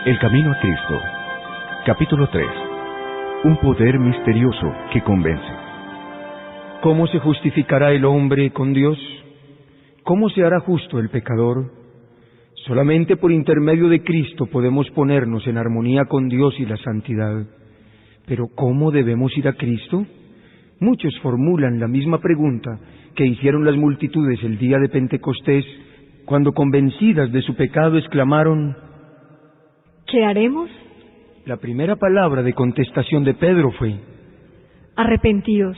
El camino a Cristo. Capítulo 3. Un poder misterioso que convence. ¿Cómo se justificará el hombre con Dios? ¿Cómo se hará justo el pecador? Solamente por intermedio de Cristo podemos ponernos en armonía con Dios y la santidad. Pero ¿cómo debemos ir a Cristo? Muchos formulan la misma pregunta que hicieron las multitudes el día de Pentecostés, cuando convencidas de su pecado exclamaron: ¿qué haremos? La primera palabra de contestación de Pedro fue: arrepentíos.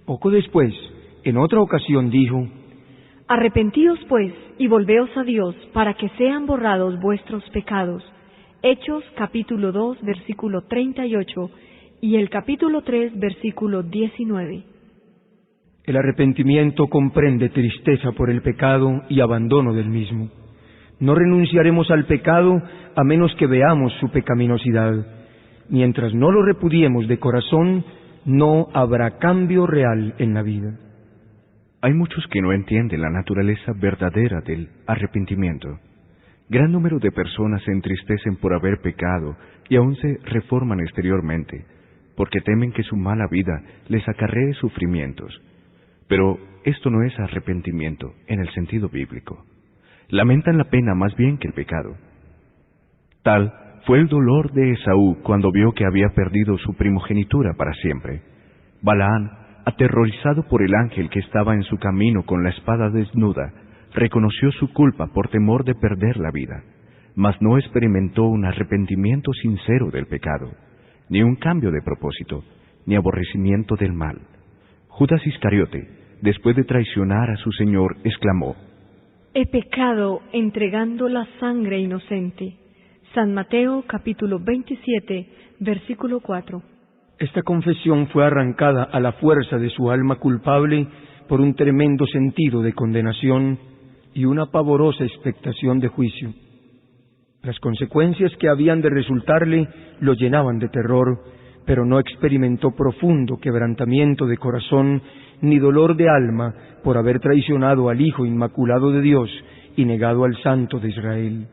Poco después, en otra ocasión dijo: arrepentíos pues, y volveos a Dios, para que sean borrados vuestros pecados. Hechos capítulo 2, versículo 38, y el capítulo 3, versículo 19. El arrepentimiento comprende tristeza por el pecado y abandono del mismo. No renunciaremos al pecado a menos que veamos su pecaminosidad. Mientras no lo repudiemos de corazón, no habrá cambio real en la vida. Hay muchos que no entienden la naturaleza verdadera del arrepentimiento. Gran número de personas se entristecen por haber pecado y aún se reforman exteriormente, porque temen que su mala vida les acarree sufrimientos. Pero esto no es arrepentimiento en el sentido bíblico. Lamentan la pena más bien que el pecado. Tal fue el dolor de Esaú cuando vio que había perdido su primogenitura para siempre. Balaán, aterrorizado por el ángel que estaba en su camino con la espada desnuda, reconoció su culpa por temor de perder la vida, mas no experimentó un arrepentimiento sincero del pecado, ni un cambio de propósito, ni aborrecimiento del mal. Judas Iscariote, después de traicionar a su Señor, exclamó: he pecado entregando la sangre inocente. San Mateo capítulo 27, versículo 4. Esta confesión fue arrancada a la fuerza de su alma culpable por un tremendo sentido de condenación y una pavorosa expectación de juicio. Las consecuencias que habían de resultarle lo llenaban de terror, pero no experimentó profundo quebrantamiento de corazón ni dolor de alma por haber traicionado al Hijo Inmaculado de Dios y negado al Santo de Israel.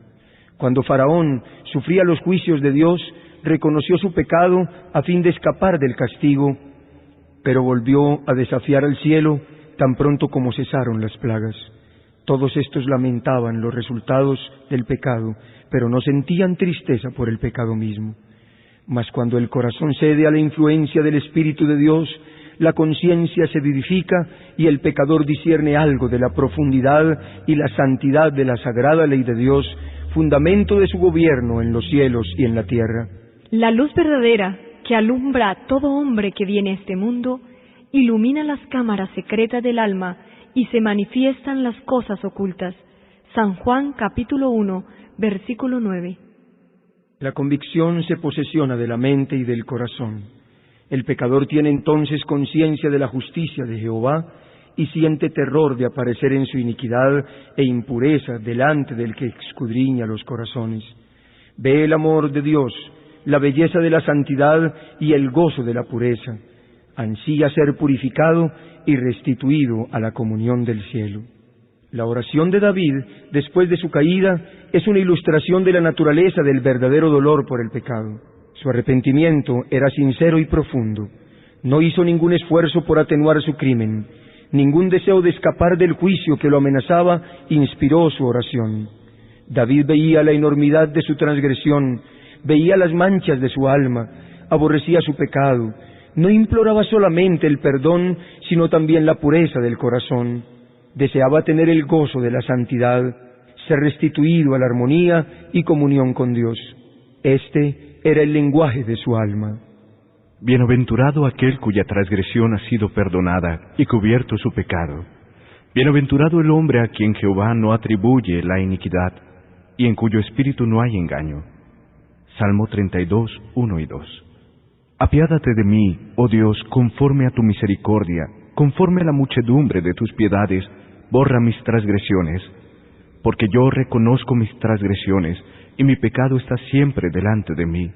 Cuando Faraón sufría los juicios de Dios, reconoció su pecado a fin de escapar del castigo, pero volvió a desafiar al cielo tan pronto como cesaron las plagas. Todos estos lamentaban los resultados del pecado, pero no sentían tristeza por el pecado mismo. Mas cuando el corazón cede a la influencia del Espíritu de Dios, la conciencia se vivifica y el pecador discierne algo de la profundidad y la santidad de la sagrada ley de Dios, fundamento de su gobierno en los cielos y en la tierra. La luz verdadera que alumbra a todo hombre que viene a este mundo, ilumina las cámaras secretas del alma y se manifiestan las cosas ocultas. San Juan capítulo 1, versículo 9. La convicción se posesiona de la mente y del corazón. El pecador tiene entonces conciencia de la justicia de Jehová y siente terror de aparecer en su iniquidad e impureza delante del que escudriña los corazones. Ve el amor de Dios, la belleza de la santidad y el gozo de la pureza. Ansía ser purificado y restituido a la comunión del cielo. La oración de David, después de su caída, es una ilustración de la naturaleza del verdadero dolor por el pecado. Su arrepentimiento era sincero y profundo. No hizo ningún esfuerzo por atenuar su crimen. Ningún deseo de escapar del juicio que lo amenazaba inspiró su oración. David veía la enormidad de su transgresión, veía las manchas de su alma, aborrecía su pecado. No imploraba solamente el perdón, sino también la pureza del corazón. Deseaba tener el gozo de la santidad, ser restituido a la armonía y comunión con Dios. Este era el lenguaje de su alma. Bienaventurado aquel cuya transgresión ha sido perdonada y cubierto su pecado. Bienaventurado el hombre a quien Jehová no atribuye la iniquidad y en cuyo espíritu no hay engaño. Salmo 32, 1 y 2. Apiádate de mí, oh Dios, conforme a tu misericordia, conforme a la muchedumbre de tus piedades, borra mis transgresiones, porque yo reconozco mis transgresiones, y mi pecado está siempre delante de mí.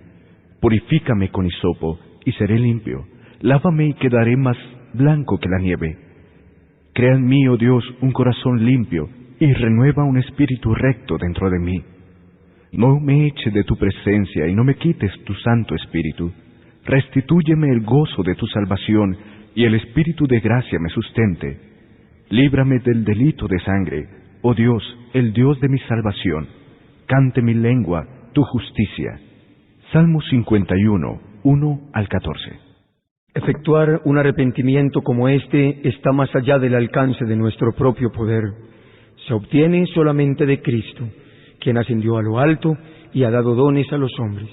Purifícame con hisopo, y seré limpio. Lávame y quedaré más blanco que la nieve. Crea en mí, oh Dios, un corazón limpio, y renueva un espíritu recto dentro de mí. No me eche de tu presencia y no me quites tu Santo Espíritu. Restitúyeme el gozo de tu salvación y el Espíritu de gracia me sustente. Líbrame del delito de sangre, oh Dios, el Dios de mi salvación. Cante mi lengua tu justicia. Salmo 51, 1 al 14. Efectuar un arrepentimiento como este está más allá del alcance de nuestro propio poder. Se obtiene solamente de Cristo, quien ascendió a lo alto y ha dado dones a los hombres.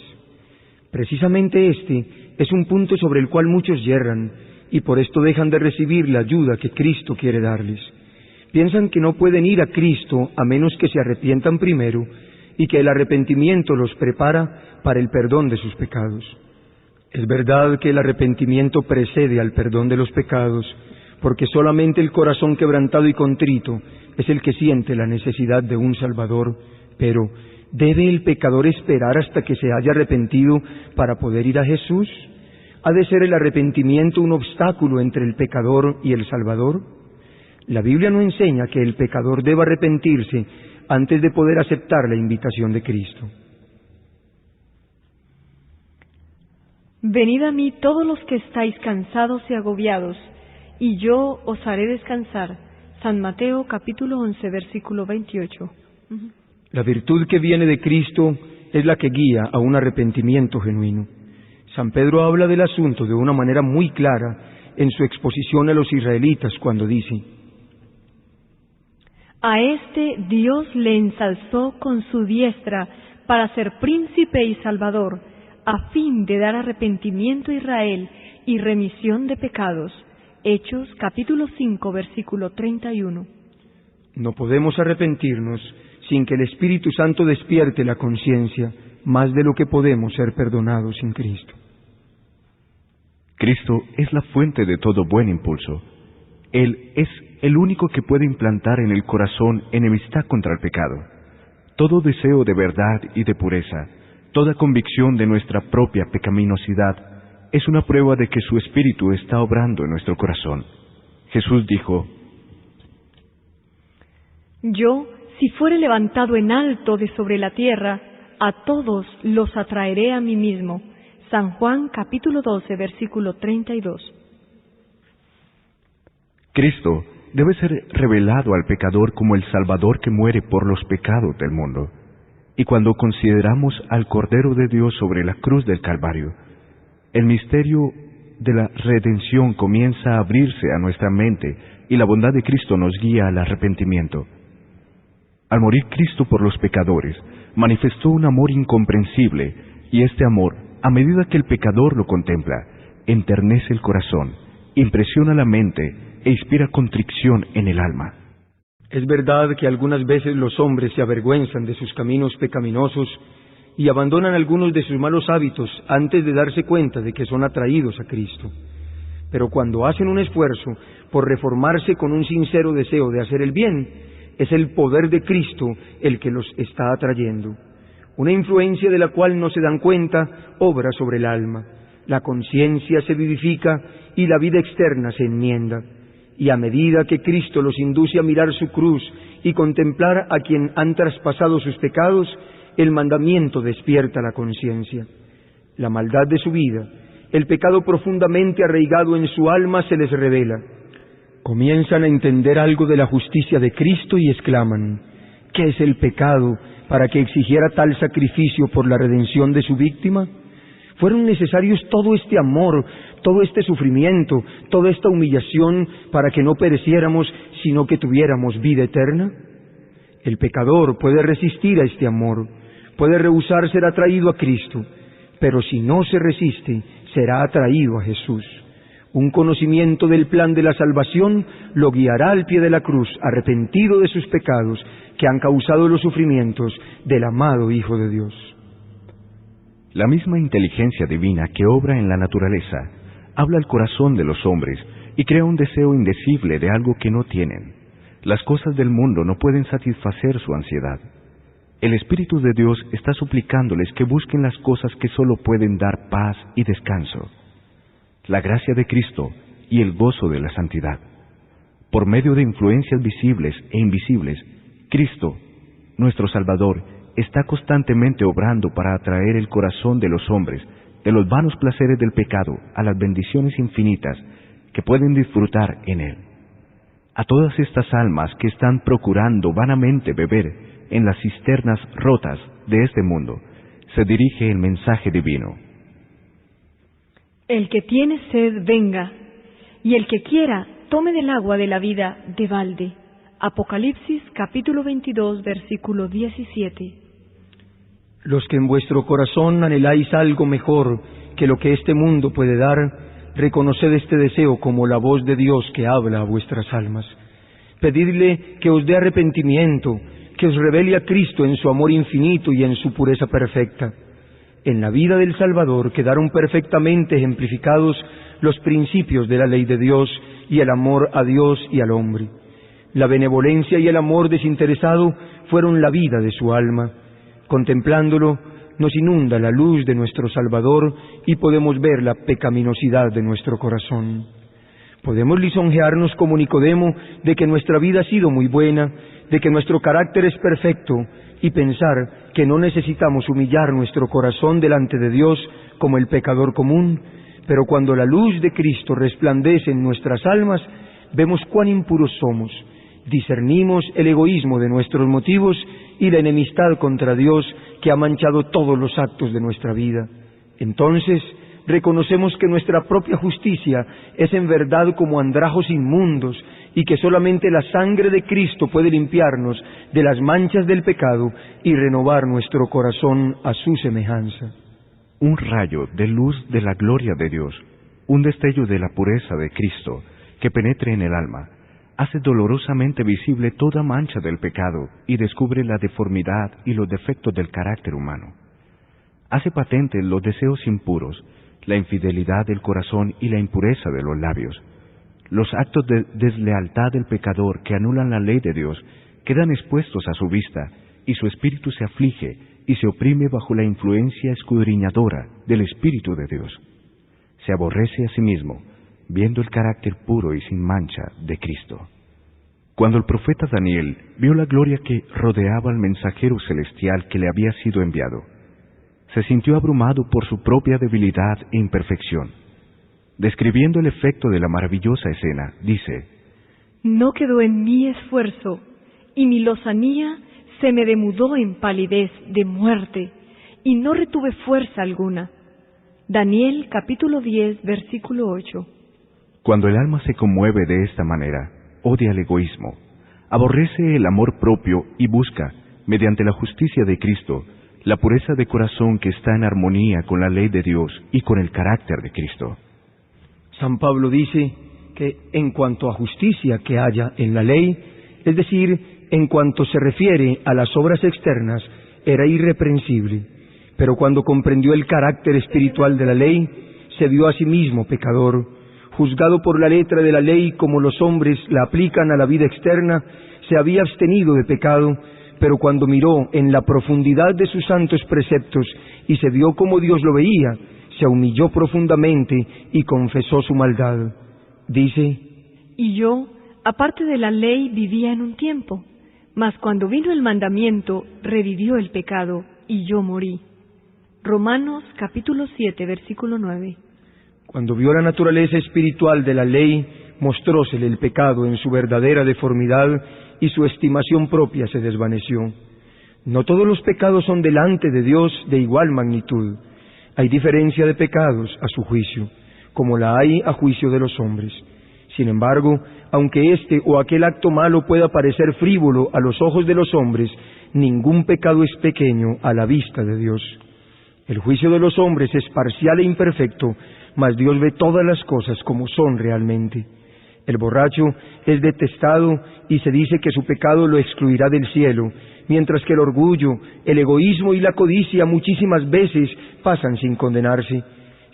Precisamente este es un punto sobre el cual muchos yerran, y por esto dejan de recibir la ayuda que Cristo quiere darles. Piensan que no pueden ir a Cristo a menos que se arrepientan primero, y que el arrepentimiento los prepara para el perdón de sus pecados. Es verdad que el arrepentimiento precede al perdón de los pecados, porque solamente el corazón quebrantado y contrito es el que siente la necesidad de un Salvador. Pero, ¿debe el pecador esperar hasta que se haya arrepentido para poder ir a Jesús? ¿Ha de ser el arrepentimiento un obstáculo entre el pecador y el Salvador? La Biblia no enseña que el pecador deba arrepentirse antes de poder aceptar la invitación de Cristo. Venid a mí todos los que estáis cansados y agobiados, y yo os haré descansar. San Mateo capítulo 11, versículo 28. La virtud que viene de Cristo es la que guía a un arrepentimiento genuino. San Pedro habla del asunto de una manera muy clara en su exposición a los israelitas cuando dice: A este Dios le ensalzó con su diestra para ser príncipe y salvador, a fin de dar arrepentimiento a Israel y remisión de pecados. Hechos capítulo 5, versículo 31. No podemos arrepentirnos sin que el Espíritu Santo despierte la conciencia, más de lo que podemos ser perdonados sin Cristo. Cristo es la fuente de todo buen impulso. Él es el único que puede implantar en el corazón enemistad contra el pecado. Todo deseo de verdad y de pureza, toda convicción de nuestra propia pecaminosidad, es una prueba de que su Espíritu está obrando en nuestro corazón. Jesús dijo: Yo, si fuere levantado en alto de sobre la tierra, a todos los atraeré a mí mismo. San Juan capítulo 12, versículo 32. Cristo debe ser revelado al pecador como el Salvador que muere por los pecados del mundo. Y cuando consideramos al Cordero de Dios sobre la cruz del Calvario, el misterio de la redención comienza a abrirse a nuestra mente y la bondad de Cristo nos guía al arrepentimiento. Al morir Cristo por los pecadores, manifestó un amor incomprensible, y este amor, a medida que el pecador lo contempla, enternece el corazón, impresiona la mente e inspira contrición en el alma. Es verdad que algunas veces los hombres se avergüenzan de sus caminos pecaminosos y abandonan algunos de sus malos hábitos antes de darse cuenta de que son atraídos a Cristo. Pero cuando hacen un esfuerzo por reformarse con un sincero deseo de hacer el bien, es el poder de Cristo el que los está atrayendo. Una influencia de la cual no se dan cuenta obra sobre el alma. La conciencia se vivifica y la vida externa se enmienda. Y a medida que Cristo los induce a mirar su cruz y contemplar a quien han traspasado sus pecados, el mandamiento despierta la conciencia. La maldad de su vida, el pecado profundamente arraigado en su alma se les revela. Comienzan a entender algo de la justicia de Cristo y exclaman: ¿qué es el pecado para que exigiera tal sacrificio por la redención de su víctima? ¿Fueron necesarios todo este amor, todo este sufrimiento, toda esta humillación para que no pereciéramos, sino que tuviéramos vida eterna? El pecador puede resistir a este amor, puede rehusar ser atraído a Cristo, pero si no se resiste, será atraído a Jesús. Un conocimiento del plan de la salvación lo guiará al pie de la cruz, arrepentido de sus pecados que han causado los sufrimientos del amado Hijo de Dios. La misma inteligencia divina que obra en la naturaleza habla al corazón de los hombres y crea un deseo indecible de algo que no tienen. Las cosas del mundo no pueden satisfacer su ansiedad. El Espíritu de Dios está suplicándoles que busquen las cosas que solo pueden dar paz y descanso: la gracia de Cristo y el gozo de la santidad. Por medio de influencias visibles e invisibles, Cristo, nuestro Salvador, está constantemente obrando para atraer el corazón de los hombres de los vanos placeres del pecado a las bendiciones infinitas que pueden disfrutar en él. A todas estas almas que están procurando vanamente beber en las cisternas rotas de este mundo, se dirige el mensaje divino. El que tiene sed, venga, y el que quiera, tome del agua de la vida de balde. Apocalipsis capítulo 22, versículo 17. Los que en vuestro corazón anheláis algo mejor que lo que este mundo puede dar, reconoced este deseo como la voz de Dios que habla a vuestras almas. Pedidle que os dé arrepentimiento, que os revele a Cristo en su amor infinito y en su pureza perfecta. En la vida del Salvador quedaron perfectamente ejemplificados los principios de la ley de Dios y el amor a Dios y al hombre. La benevolencia y el amor desinteresado fueron la vida de su alma. Contemplándolo, nos inunda la luz de nuestro Salvador y podemos ver la pecaminosidad de nuestro corazón. Podemos lisonjearnos como Nicodemo de que nuestra vida ha sido muy buena, de que nuestro carácter es perfecto, y pensar que no necesitamos humillar nuestro corazón delante de Dios como el pecador común, pero cuando la luz de Cristo resplandece en nuestras almas, vemos cuán impuros somos, discernimos el egoísmo de nuestros motivos y la enemistad contra Dios que ha manchado todos los actos de nuestra vida. Entonces, reconocemos que nuestra propia justicia es en verdad como andrajos inmundos y que solamente la sangre de Cristo puede limpiarnos de las manchas del pecado y renovar nuestro corazón a su semejanza. Un rayo de luz de la gloria de Dios, un destello de la pureza de Cristo que penetre en el alma, hace dolorosamente visible toda mancha del pecado y descubre la deformidad y los defectos del carácter humano. Hace patentes los deseos impuros, la infidelidad del corazón y la impureza de los labios. Los actos de deslealtad del pecador que anulan la ley de Dios quedan expuestos a su vista y su espíritu se aflige y se oprime bajo la influencia escudriñadora del Espíritu de Dios. Se aborrece a sí mismo, viendo el carácter puro y sin mancha de Cristo. Cuando el profeta Daniel vio la gloria que rodeaba al mensajero celestial que le había sido enviado, se sintió abrumado por su propia debilidad e imperfección. Describiendo el efecto de la maravillosa escena, dice: No quedó en mí esfuerzo, y mi lozanía se me demudó en palidez de muerte, y no retuve fuerza alguna. Daniel capítulo 10, versículo 8. Cuando el alma se conmueve de esta manera, odia el egoísmo, aborrece el amor propio y busca, mediante la justicia de Cristo, la pureza de corazón que está en armonía con la ley de Dios y con el carácter de Cristo. San Pablo dice que en cuanto a justicia que haya en la ley, es decir, en cuanto se refiere a las obras externas, era irreprensible, pero cuando comprendió el carácter espiritual de la ley, se vio a sí mismo pecador. Juzgado por la letra de la ley como los hombres la aplican a la vida externa, se había abstenido de pecado, pero cuando miró en la profundidad de sus santos preceptos y se vio como Dios lo veía, se humilló profundamente y confesó su maldad. Dice: Y yo, aparte de la ley, vivía en un tiempo, mas cuando vino el mandamiento, revivió el pecado, y yo morí. Romanos capítulo 7, versículo 9. Cuando vio la naturaleza espiritual de la ley, mostrósele el pecado en su verdadera deformidad y su estimación propia se desvaneció. No todos los pecados son delante de Dios de igual magnitud. Hay diferencia de pecados a su juicio, como la hay a juicio de los hombres. Sin embargo, aunque este o aquel acto malo pueda parecer frívolo a los ojos de los hombres, ningún pecado es pequeño a la vista de Dios. El juicio de los hombres es parcial e imperfecto, mas Dios ve todas las cosas como son realmente. El borracho es detestado y se dice que su pecado lo excluirá del cielo, mientras que el orgullo, el egoísmo y la codicia muchísimas veces pasan sin condenarse.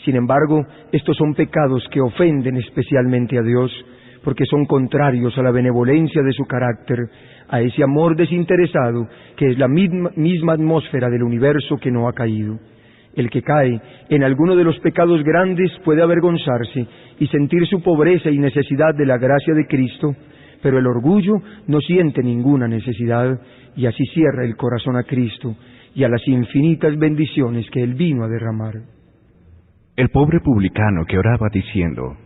Sin embargo, estos son pecados que ofenden especialmente a Dios, porque son contrarios a la benevolencia de su carácter, a ese amor desinteresado que es la misma atmósfera del universo que no ha caído. El que cae en alguno de los pecados grandes puede avergonzarse y sentir su pobreza y necesidad de la gracia de Cristo, pero el orgullo no siente ninguna necesidad y así cierra el corazón a Cristo y a las infinitas bendiciones que Él vino a derramar. El pobre publicano que oraba diciendo: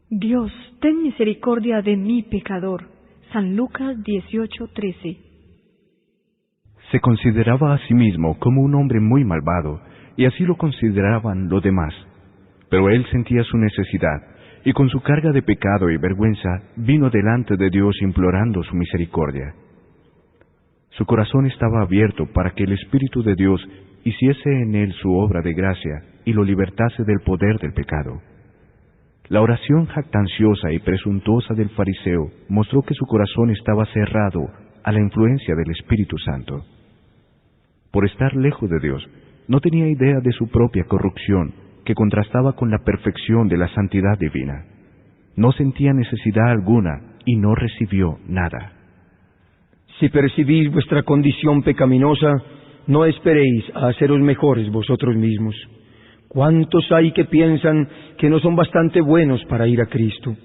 Dios, ten misericordia de mí, pecador. San Lucas 18:13. Se consideraba a sí mismo como un hombre muy malvado, y así lo consideraban los demás. Pero él sentía su necesidad, y con su carga de pecado y vergüenza vino delante de Dios implorando su misericordia. Su corazón estaba abierto para que el Espíritu de Dios hiciese en él su obra de gracia y lo libertase del poder del pecado. La oración jactanciosa y presuntuosa del fariseo mostró que su corazón estaba cerrado a la influencia del Espíritu Santo. Por estar lejos de Dios, no tenía idea de su propia corrupción, que contrastaba con la perfección de la santidad divina. No sentía necesidad alguna y no recibió nada. Si percibís vuestra condición pecaminosa, no esperéis a haceros mejores vosotros mismos. ¿Cuántos hay que piensan que no son bastante buenos para ir a Cristo?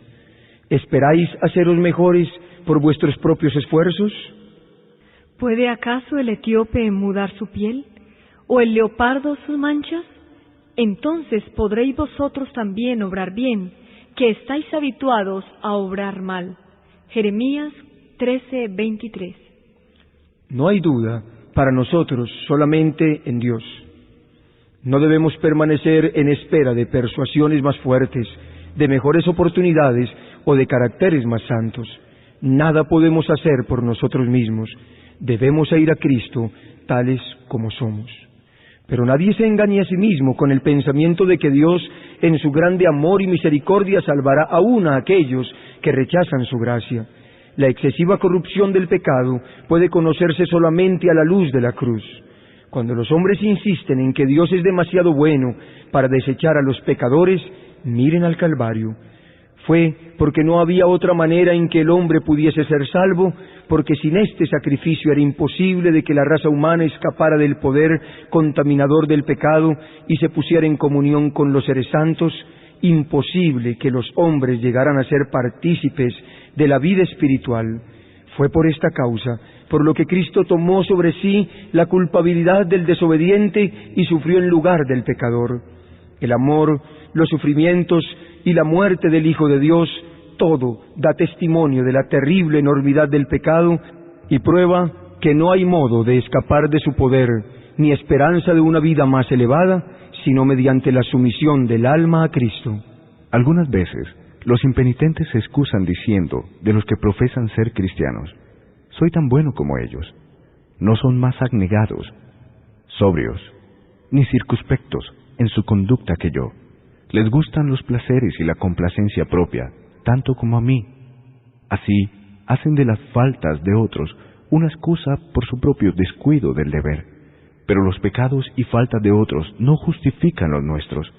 ¿Esperáis haceros mejores por vuestros propios esfuerzos? ¿Puede acaso el etíope mudar su piel, o el leopardo sus manchas? Entonces podréis vosotros también obrar bien, que estáis habituados a obrar mal. Jeremías 13:23. No hay duda para nosotros solamente en Dios. No debemos permanecer en espera de persuasiones más fuertes, de mejores oportunidades o de caracteres más santos. Nada podemos hacer por nosotros mismos. Debemos ir a Cristo tales como somos. Pero nadie se engañe a sí mismo con el pensamiento de que Dios, en su grande amor y misericordia, salvará aún a aquellos que rechazan su gracia. La excesiva corrupción del pecado puede conocerse solamente a la luz de la cruz. Cuando los hombres insisten en que Dios es demasiado bueno para desechar a los pecadores, miren al Calvario. Fue porque no había otra manera en que el hombre pudiese ser salvo, porque sin este sacrificio era imposible de que la raza humana escapara del poder contaminador del pecado y se pusiera en comunión con los seres santos, imposible que los hombres llegaran a ser partícipes de la vida espiritual. Fue por esta causa por lo que Cristo tomó sobre sí la culpabilidad del desobediente y sufrió en lugar del pecador. El amor, los sufrimientos y la muerte del Hijo de Dios, todo da testimonio de la terrible enormidad del pecado y prueba que no hay modo de escapar de su poder, ni esperanza de una vida más elevada, sino mediante la sumisión del alma a Cristo. Algunas veces, los impenitentes se excusan diciendo de los que profesan ser cristianos: soy tan bueno como ellos. No son más abnegados, sobrios, ni circunspectos en su conducta que yo. Les gustan los placeres y la complacencia propia, tanto como a mí. Así, hacen de las faltas de otros una excusa por su propio descuido del deber. Pero los pecados y faltas de otros no justifican los nuestros,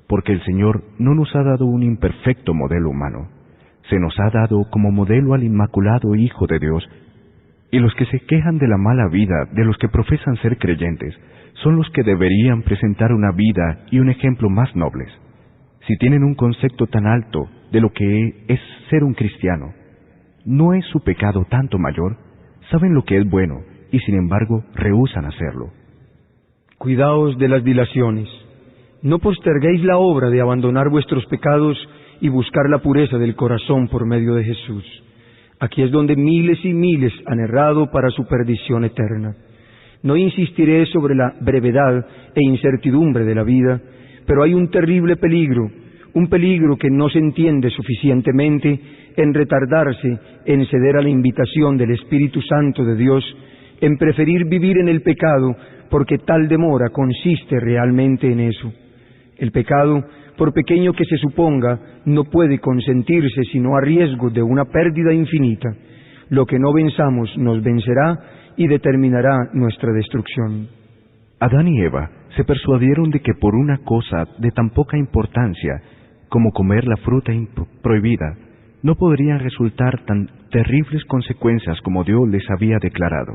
porque el Señor no nos ha dado un imperfecto modelo humano. Se nos ha dado como modelo al inmaculado Hijo de Dios, y los que se quejan de la mala vida de los que profesan ser creyentes son los que deberían presentar una vida y un ejemplo más nobles. Si tienen un concepto tan alto de lo que es ser un cristiano, ¿no es su pecado tanto mayor? Saben lo que es bueno y sin embargo rehúsan hacerlo. Cuidaos de las dilaciones. No posterguéis la obra de abandonar vuestros pecados y buscar la pureza del corazón por medio de Jesús. Aquí es donde miles y miles han errado para su perdición eterna. No insistiré sobre la brevedad e incertidumbre de la vida, pero hay un terrible peligro, un peligro que no se entiende suficientemente en retardarse en ceder a la invitación del Espíritu Santo de Dios, en preferir vivir en el pecado, porque tal demora consiste realmente en eso. El pecado, por pequeño que se suponga, no puede consentirse sino a riesgo de una pérdida infinita. Lo que no venzamos nos vencerá y determinará nuestra destrucción. Adán y Eva se persuadieron de que por una cosa de tan poca importancia como comer la fruta prohibida, no podrían resultar tan terribles consecuencias como Dios les había declarado.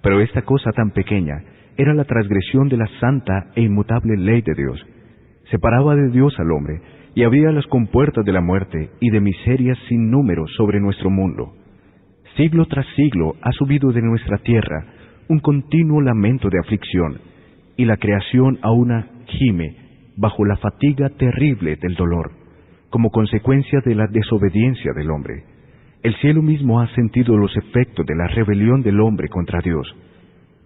Pero esta cosa tan pequeña era la transgresión de la santa e inmutable ley de Dios. Separaba de Dios al hombre y abría las compuertas de la muerte y de miserias sin número sobre nuestro mundo. Siglo tras siglo ha subido de nuestra tierra un continuo lamento de aflicción, y la creación aún gime bajo la fatiga terrible del dolor, como consecuencia de la desobediencia del hombre. El cielo mismo ha sentido los efectos de la rebelión del hombre contra Dios.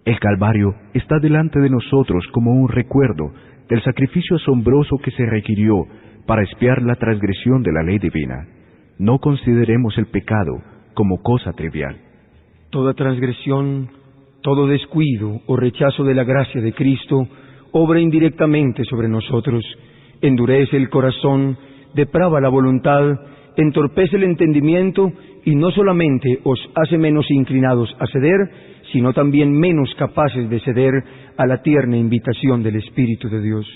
El Calvario está delante de nosotros como un recuerdo del sacrificio asombroso que se requirió para expiar la transgresión de la ley divina. No consideremos el pecado como cosa trivial. Toda transgresión, todo descuido o rechazo de la gracia de Cristo obra indirectamente sobre nosotros, endurece el corazón, deprava la voluntad, entorpece el entendimiento y no solamente os hace menos inclinados a ceder, sino también menos capaces de ceder a la tierna invitación del Espíritu de Dios.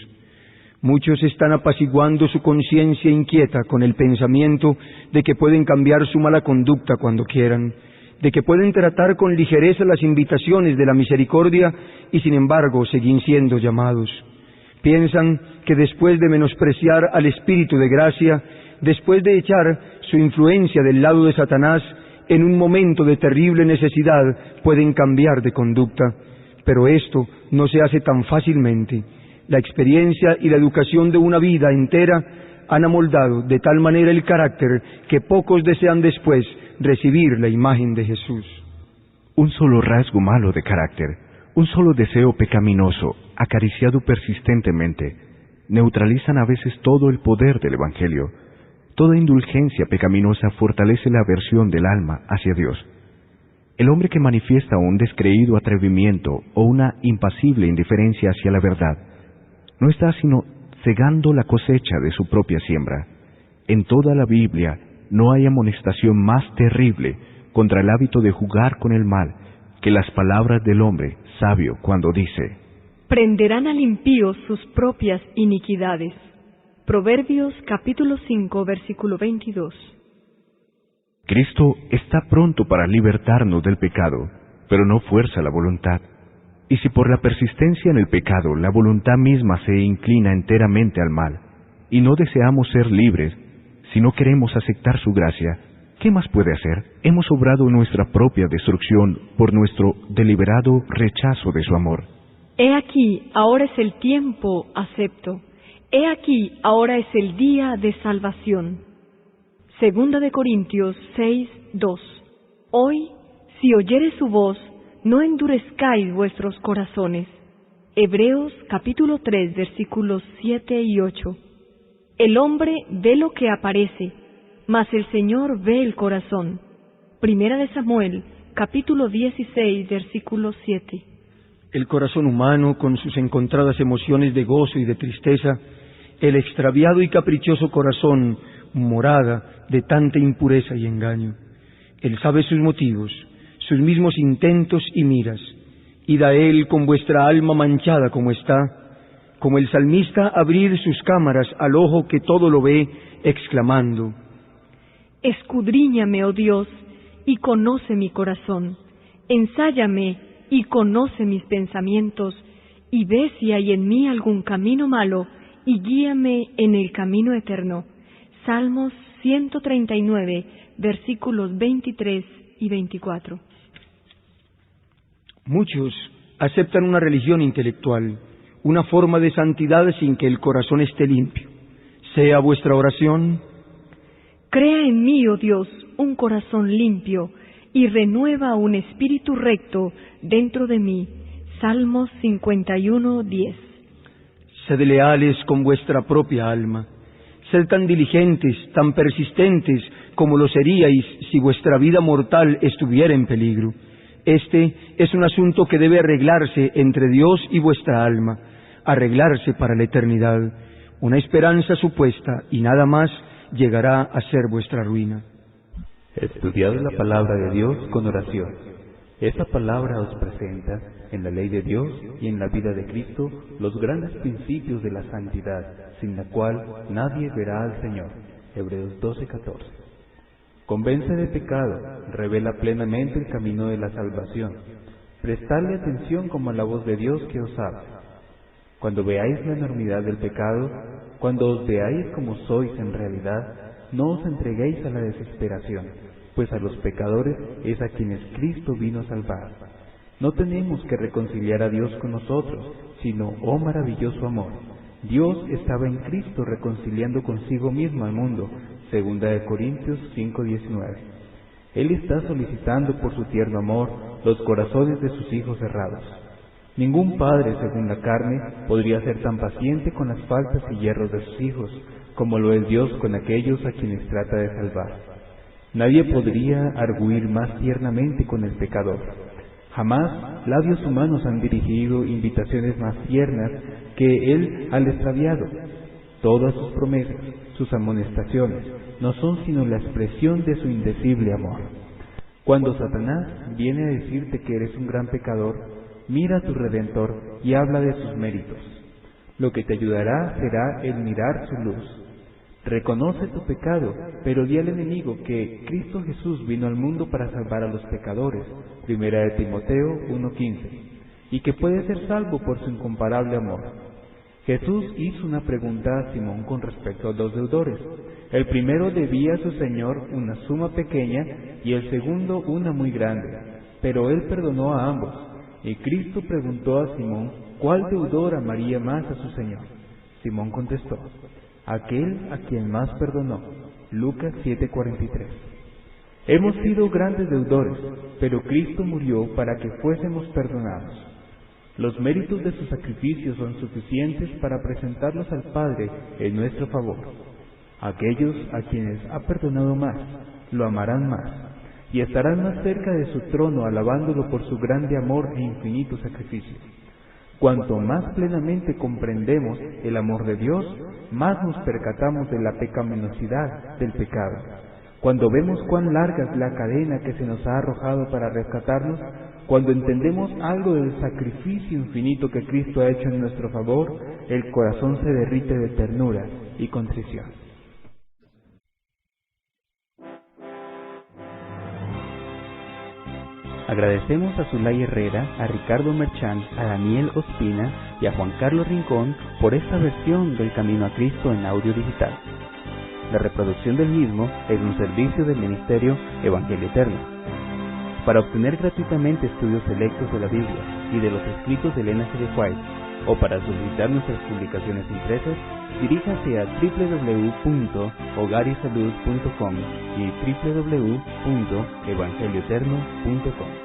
Muchos están apaciguando su conciencia inquieta con el pensamiento de que pueden cambiar su mala conducta cuando quieran, de que pueden tratar con ligereza las invitaciones de la misericordia y sin embargo seguir siendo llamados. Piensan que después de menospreciar al Espíritu de gracia, después de echar su influencia del lado de Satanás, en un momento de terrible necesidad pueden cambiar de conducta, pero esto no se hace tan fácilmente. La experiencia y la educación de una vida entera han amoldado de tal manera el carácter que pocos desean después recibir la imagen de Jesús. Un solo rasgo malo de carácter, un solo deseo pecaminoso, acariciado persistentemente, neutralizan a veces todo el poder del Evangelio. Toda indulgencia pecaminosa fortalece la aversión del alma hacia Dios. El hombre que manifiesta un descreído atrevimiento o una impasible indiferencia hacia la verdad, no está sino cegando la cosecha de su propia siembra. En toda la Biblia no hay amonestación más terrible contra el hábito de jugar con el mal que las palabras del hombre sabio cuando dice: prenderán al impío sus propias iniquidades. Proverbios capítulo 5, versículo 22. Cristo está pronto para libertarnos del pecado, pero no fuerza la voluntad. Y si por la persistencia en el pecado la voluntad misma se inclina enteramente al mal, y no deseamos ser libres, si no queremos aceptar su gracia, ¿qué más puede hacer? Hemos obrado nuestra propia destrucción por nuestro deliberado rechazo de su amor. He aquí, ahora es el tiempo acepto. He aquí, ahora es el día de salvación. Segunda de Corintios 6, 2. Hoy, si oyeres su voz, no endurezcáis vuestros corazones. Hebreos capítulo 3, versículos 7 y 8. El hombre ve lo que aparece, mas el Señor ve el corazón. Primera de Samuel capítulo 16, versículo 7. El corazón humano, con sus encontradas emociones de gozo y de tristeza, el extraviado y caprichoso corazón, morada de tanta impureza y engaño. Él sabe sus motivos, sus mismos intentos y miras. Id a Él con vuestra alma manchada como está, como el salmista abrir sus cámaras al ojo que todo lo ve, exclamando: escudriñame, oh Dios, y conoce mi corazón. Ensáyame y conoce mis pensamientos, y ve si hay en mí algún camino malo, y guíame en el camino eterno. Salmos 139, versículos 23 y 24. Muchos aceptan una religión intelectual, una forma de santidad sin que el corazón esté limpio. Sea vuestra oración: crea en mí, oh Dios, un corazón limpio, y renueva un espíritu recto dentro de mí. Salmos 51, 10. Sed leales con vuestra propia alma. Sed tan diligentes, tan persistentes como lo seríais si vuestra vida mortal estuviera en peligro. Este es un asunto que debe arreglarse entre Dios y vuestra alma, arreglarse para la eternidad. Una esperanza supuesta y nada más llegará a ser vuestra ruina. Estudiad la palabra de Dios con oración. Esta palabra os presenta, en la ley de Dios y en la vida de Cristo, los grandes principios de la santidad, sin la cual nadie verá al Señor. Hebreos 12:14. Convence de pecado, revela plenamente el camino de la salvación. Prestadle atención como a la voz de Dios que os habla. Cuando veáis la enormidad del pecado, cuando os veáis como sois en realidad, no os entreguéis a la desesperación, pues a los pecadores es a quienes Cristo vino a salvar. No tenemos que reconciliar a Dios con nosotros, sino, oh maravilloso amor, Dios estaba en Cristo reconciliando consigo mismo al mundo, 2 Corintios 5:19. Él está solicitando por su tierno amor los corazones de sus hijos errados. Ningún padre, según la carne, podría ser tan paciente con las faltas y yerros de sus hijos, como lo es Dios con aquellos a quienes trata de salvar. Nadie podría arguir más tiernamente con el pecador. Jamás labios humanos han dirigido invitaciones más tiernas que Él al extraviado. Todas sus promesas, sus amonestaciones, no son sino la expresión de su indecible amor. Cuando Satanás viene a decirte que eres un gran pecador, mira a tu Redentor y habla de sus méritos. Lo que te ayudará será el mirar su luz. Reconoce tu pecado, pero di al enemigo que Cristo Jesús vino al mundo para salvar a los pecadores, 1 Timoteo 1:15, y que puede ser salvo por su incomparable amor. Jesús hizo una pregunta a Simón con respecto a dos deudores. El primero debía a su Señor una suma pequeña y el segundo una muy grande, pero Él perdonó a ambos. Y Cristo preguntó a Simón cuál deudor amaría más a su Señor. Simón contestó, aquel a quien más perdonó. Lucas 7:43. Hemos sido grandes deudores, pero Cristo murió para que fuésemos perdonados. Los méritos de su sacrificio son suficientes para presentarlos al Padre en nuestro favor. Aquellos a quienes ha perdonado más, lo amarán más, y estarán más cerca de su trono alabándolo por su grande amor e infinito sacrificio. Cuanto más plenamente comprendemos el amor de Dios, más nos percatamos de la pecaminosidad del pecado. Cuando vemos cuán larga es la cadena que se nos ha arrojado para rescatarnos, cuando entendemos algo del sacrificio infinito que Cristo ha hecho en nuestro favor, el corazón se derrite de ternura y contrición. Agradecemos a Zulay Herrera, a Ricardo Merchán, a Daniel Ospina y a Juan Carlos Rincón por esta versión del Camino a Cristo en audio digital. La reproducción del mismo es un servicio del Ministerio Evangelio Eterno. Para obtener gratuitamente estudios selectos de la Biblia y de los escritos de Elena G. White, o para solicitar nuestras publicaciones impresas, diríjase a www.hogarisalud.com y www.evangelioeterno.com.